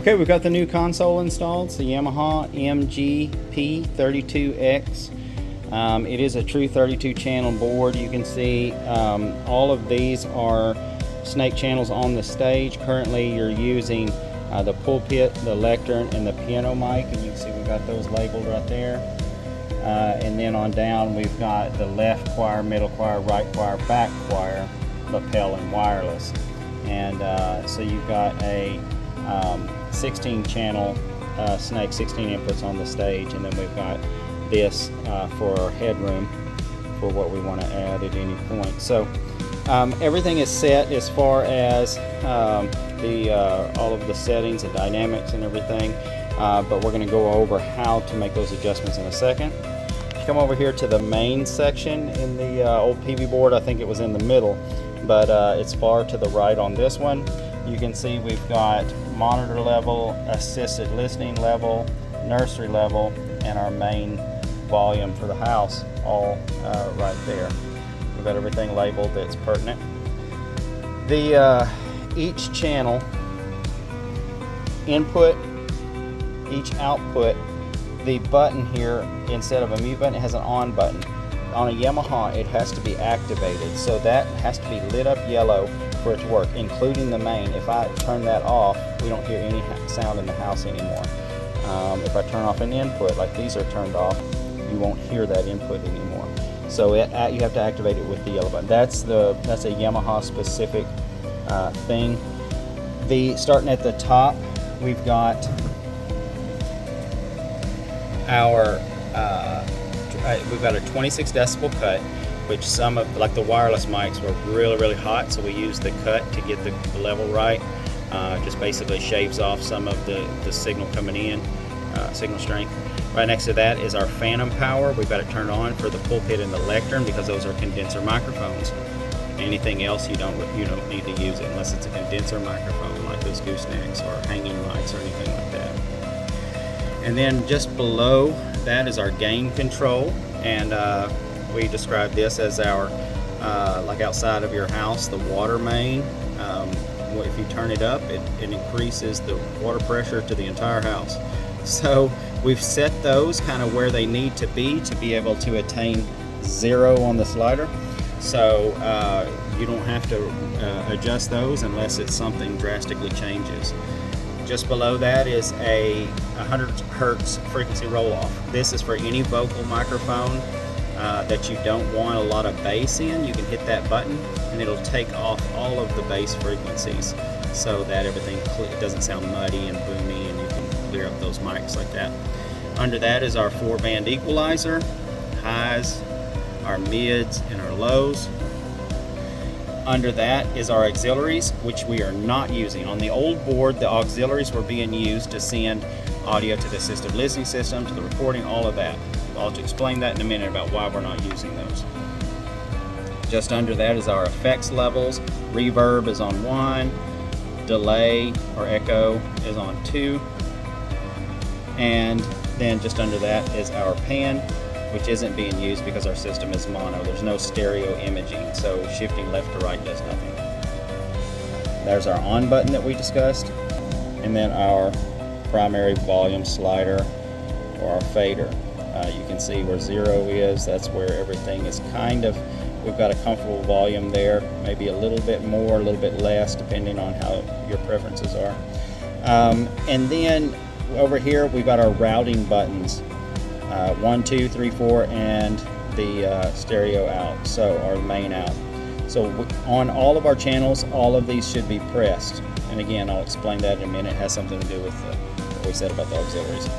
Okay, we've got the new console installed. It's the Yamaha MGP32X. It is a true 32 channel board. You can see all of these are snake channels on the stage. Currently you're using the pulpit, the lectern, and the piano mic, and you can see we've got those labeled right there. And then on down we've got the left choir, middle choir, right choir, back choir, lapel, and wireless. And so you've got a 16 channel snake, 16 inputs on the stage, and then we've got this for our headroom for what we want to add at any point. So everything is set as far as all of the settings and dynamics and everything, but we're going to go over how to make those adjustments in a second. Come over here to the main section in the old PV board. I think it was in the middle, but it's far to the right on this one. You can see we've got monitor level, assisted listening level, nursery level, and our main volume for the house all right there. We've got everything labeled that's pertinent. The each channel input, each output, the button here, instead of a mute button, it has an on button. On a Yamaha, it has to be activated, so that has to be lit up yellow for it to work, including the main. If I turn that off, we don't hear any sound in the house anymore. If I turn off an input, like these are turned off, you won't hear that input anymore. So you have to activate it with the yellow button. That's a Yamaha specific thing. Starting at the top, we've got our we've got a 26 decibel cut, which some of, like the wireless mics, were really hot, so we use the cut to get the level right. Just basically shaves off some of the signal coming in, signal strength. Right next to that is our phantom power. We've got it turned on for the pulpit and the lectern because those are condenser microphones. Anything else you don't need to use it unless it's a condenser microphone like those goosenecks or hanging mics or anything like that. And then just below that is our gain control, and we describe this as our like outside of your house, the water main. If you turn it up, it increases the water pressure to the entire house. So we've set those kind of where they need to be able to attain 0 on the slider. So you don't have to adjust those unless it's something drastically changes. Just below that is a 100 hertz frequency roll-off. This is for any vocal microphone that you don't want a lot of bass in. You can hit that button and it'll take off all of the bass frequencies so that everything doesn't sound muddy and boomy, and you can clear up those mics like that. Under that is our 4-band equalizer, highs, our mids, and our lows. Under that is our auxiliaries, which we are not using. On the old board, the auxiliaries were being used to send audio to the assistive listening system, to the recording, all of that. I'll explain that in a minute about why we're not using those. Just under that is our effects levels. Reverb is on 1, delay or echo is on 2, and then just under that is our pan, which isn't being used because our system is mono. There's no stereo imaging, so shifting left to right does nothing. There's our on button that we discussed, and then our primary volume slider or our fader. You can see where 0 is. That's where everything is we've got a comfortable volume there, maybe a little bit more, a little bit less, depending on how your preferences are. And then over here we've got our routing buttons. 1, 2, 3, 4, and the stereo out, so our main out. So on all of our channels, all of these should be pressed. And again, I'll explain that in a minute. It has something to do with what we said about the auxiliaries.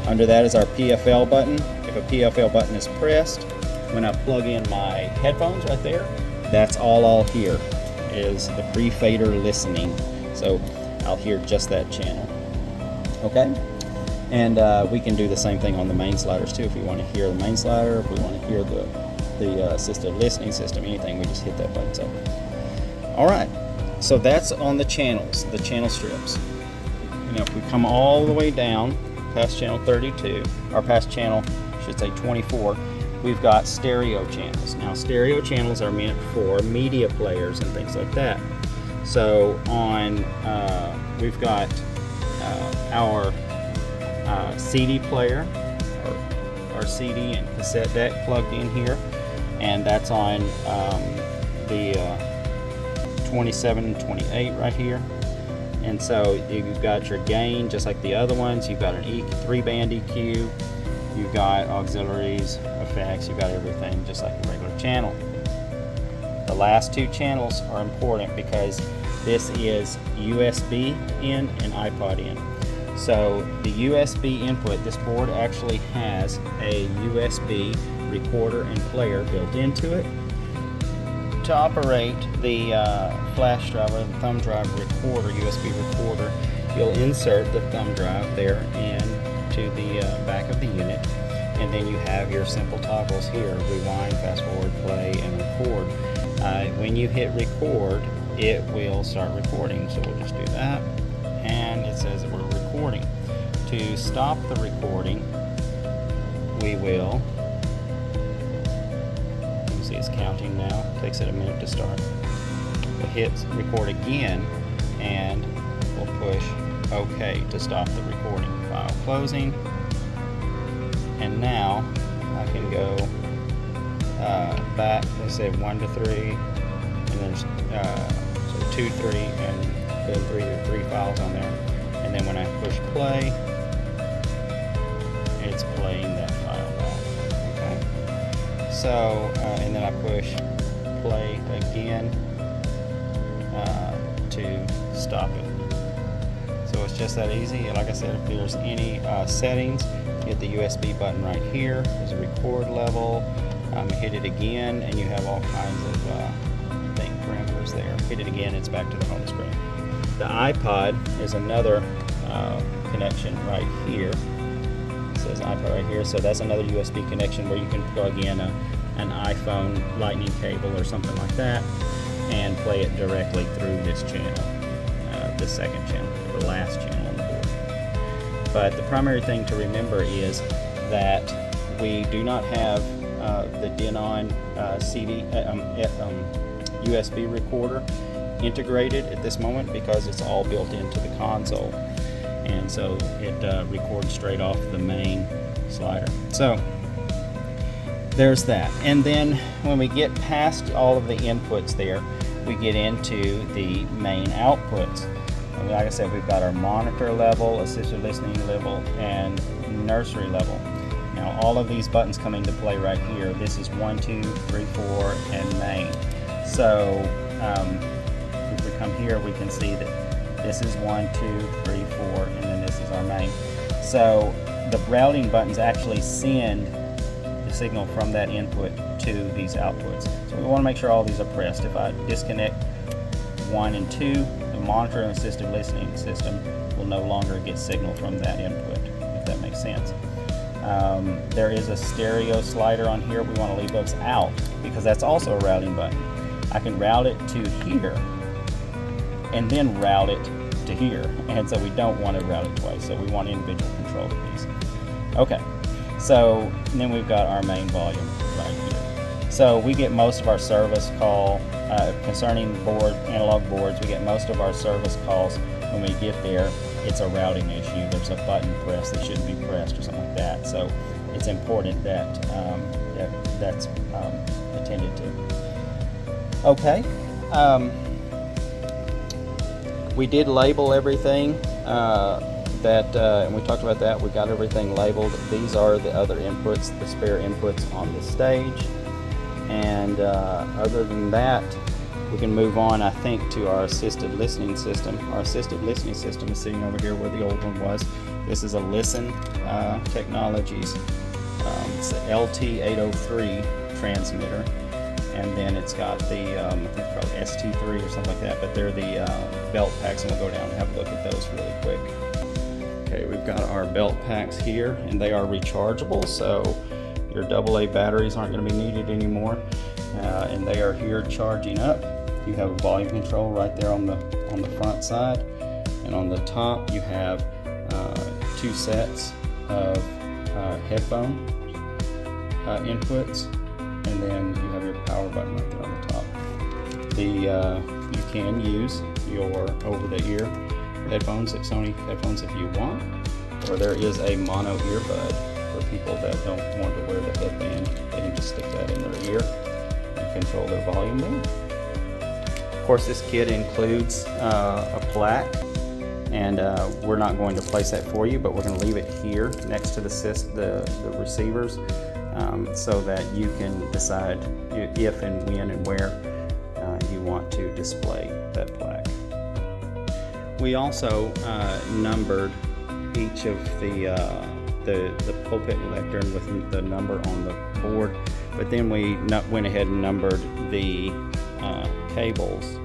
Under that is our PFL button. If a PFL button is pressed, when I plug in my headphones right there, that's all I'll hear is the pre-fader listening. So I'll hear just that channel. Okay? And we can do the same thing on the main sliders too. If we want to hear the main slider, if we want to hear the assistive listening system, anything, we just hit that button. So, all right. So that's on the channels, the channel strips. If we come all the way down past channel 32, or past channel, I should say 24, we've got stereo channels. Now, stereo channels are meant for media players and things like that. So on, we've got our CD player, or our CD and cassette deck plugged in here, and that's on the 27 and 28 right here. And so you've got your gain just like the other ones. You've got an 3-band EQ, you've got auxiliaries, effects, you've got everything just like a regular channel. The last two channels are important because this is USB in and iPod in. So the USB input, this board actually has a USB recorder and player built into it. To operate the flash drive or the thumb drive recorder, USB recorder, you'll insert the thumb drive there into the back of the unit, and then you have your simple toggles here: rewind, fast forward, play, and record. When you hit record, it will start recording. So we'll just do that, and it says that we're recording. To stop the recording, we will, you see it's counting now, takes it a minute to start. We'll hit record again, and we'll push OK to stop the recording. File closing, and now I can go back, let's say 1 to 3, and then so 2, 3, and then 3 files on there. And then when I push play, it's playing that file back. Okay. So, and then I push play again to stop it. So it's just that easy. Like I said, if there's any settings, hit the USB button right here. There's a record level. Hit it again, and you have all kinds of parameters there. Hit it again, it's back to the home screen. The iPod is another connection right here. It says iPod right here, so that's another USB connection where you can plug in an iPhone lightning cable or something like that and play it directly through this channel, the second channel, the last channel on the board. But the primary thing to remember is that we do not have the Denon CD USB recorder integrated at this moment because it's all built into the console, and so it records straight off the main slider. So there's that. And then when we get past all of the inputs there, we get into the main outputs. And like I said, we've got our monitor level, assisted listening level, and nursery level. Now all of these buttons come into play right here. This is 1, 2, 3, 4, and main. So if we come here, we can see that this is 1, 2, 3, 4, and then this is our main. So the routing buttons actually send the signal from that input to these outputs. So we want to make sure all these are pressed. If I disconnect 1 and 2, the monitor and assistive listening system will no longer get signal from that input, if that makes sense. There is a stereo slider on here. We want to leave those out because that's also a routing button. I can route it to here and then route it to here, and so we don't want to route it twice, so we want individual control of these. Okay, so then we've got our main volume right here. So we get most of our service call concerning analog boards. We get most of our service calls when we get there. It's a routing issue. There's a button pressed that shouldn't be pressed or something like that. So it's important that that's attended to. Okay. We did label everything and we talked about that. We got everything labeled. These are the other inputs, the spare inputs on the stage. And other than that, we can move on, I think, to our assisted listening system. Our assisted listening system is sitting over here where the old one was. This is a Listen Technologies. It's the LT803 transmitter. And then it's got the, I think it's probably ST3 or something like that, but they're the belt packs, and we'll go down and have a look at those really quick. Okay, we've got our belt packs here, and they are rechargeable, so your AA batteries aren't going to be needed anymore, and they are here charging up. You have a volume control right there on the front side, and on the top you have 2 sets of headphone inputs. And then you have your power button right there on the top. You can use your over-the-ear headphones, like Sony headphones if you want, or there is a mono earbud for people that don't want to wear the headband. They can just stick that in their ear and control their volume there. Of course, this kit includes a plaque, and we're not going to place that for you, but we're going to leave it here next to the receivers, so that you can decide if and when and where you want to display that plaque. We also numbered each of the pulpit lectern with the number on the board, but then we went ahead and numbered the cables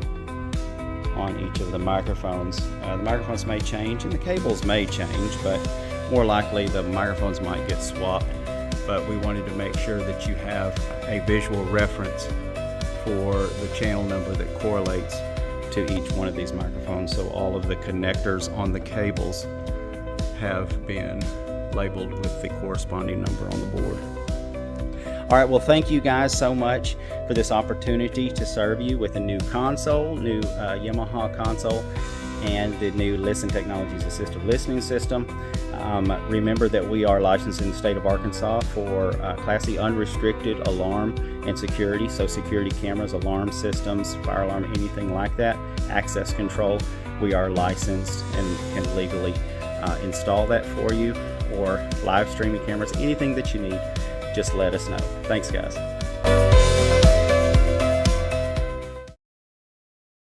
on each of the microphones. The microphones may change and the cables may change, but more likely the microphones might get swapped. But we wanted to make sure that you have a visual reference for the channel number that correlates to each one of these microphones. So all of the connectors on the cables have been labeled with the corresponding number on the board. All right, well, thank you guys so much for this opportunity to serve you with a new console, new Yamaha console, and the new Listen Technologies assistive listening system. Remember that we are licensed in the state of Arkansas for Class C unrestricted alarm and security, so security cameras, alarm systems, fire alarm, anything like that, access control. We are licensed and can legally install that for you, or live streaming cameras, anything that you need, just let us know. Thanks, guys.